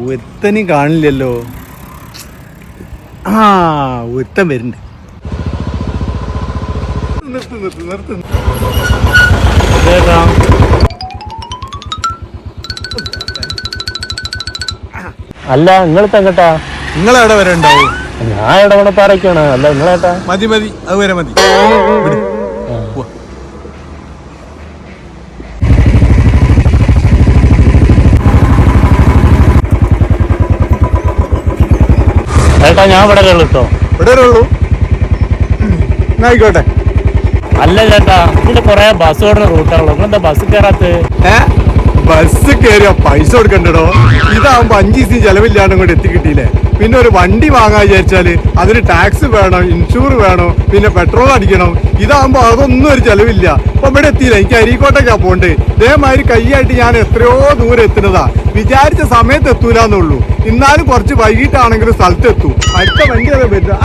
ഒരുത്തനും കാണില്ലല്ലോ. ആ ഒരുത്തൻ വരുന്നുണ്ട്. നിർത്ത്. അല്ല നിങ്ങളിപ്പോ എങ്ങട്ടാ? നിങ്ങളെവിടെ വരെ ഉണ്ടാവും? ഞാൻ ഇടവണപ്പാറയ്ക്കാണ്. അല്ല നിങ്ങളേട്ടാ? മതി അത് വരെ മതി. ഏട്ടാ ഞാൻ ഇവിടെ കേട്ടോ. ഇവിടെ ഉള്ളൂ. ആയിക്കോട്ടെ. അല്ല ചേട്ടാ, ഇതിന്റെ കൊറേ ബസ് ഓടുന്ന റൂട്ടാണല്ലോ, നിങ്ങളെന്താ ബസ് കയറാത്ത? ബസ് കയറിയ പൈസ കൊടുക്കണ്ടോ? ഇതാവുമ്പോ 5 ദിവസം ചെലവില്ലാണ്ട് ഇങ്ങോട്ട് എത്തിക്കിട്ടിയില്ലേ. പിന്നെ ഒരു വണ്ടി വാങ്ങാൻ വിചാരിച്ചാല് അതിന് ടാക്സ് വേണം, ഇൻഷൂർ വേണം, പിന്നെ പെട്രോൾ അടിക്കണം. ഇതാവുമ്പോ അതൊന്നും ഒരു ചെലവില്ല. അപ്പൊ ഇവിടെ എത്തിയില്ല. എനിക്ക് അരീക്കോട്ടേക്കാ പോണ്ട്. ഇതേമാതിരി കൈയായിട്ട് ഞാൻ എത്രയോ ദൂരം എത്തുന്നതാ. വിചാരിച്ച സമയത്ത് എത്തൂലെന്നുള്ളൂ. എന്നാലും കുറച്ച് വൈകിട്ടാണെങ്കിലും സ്ഥലത്തെത്തും. അടുത്ത വണ്ടി വരും.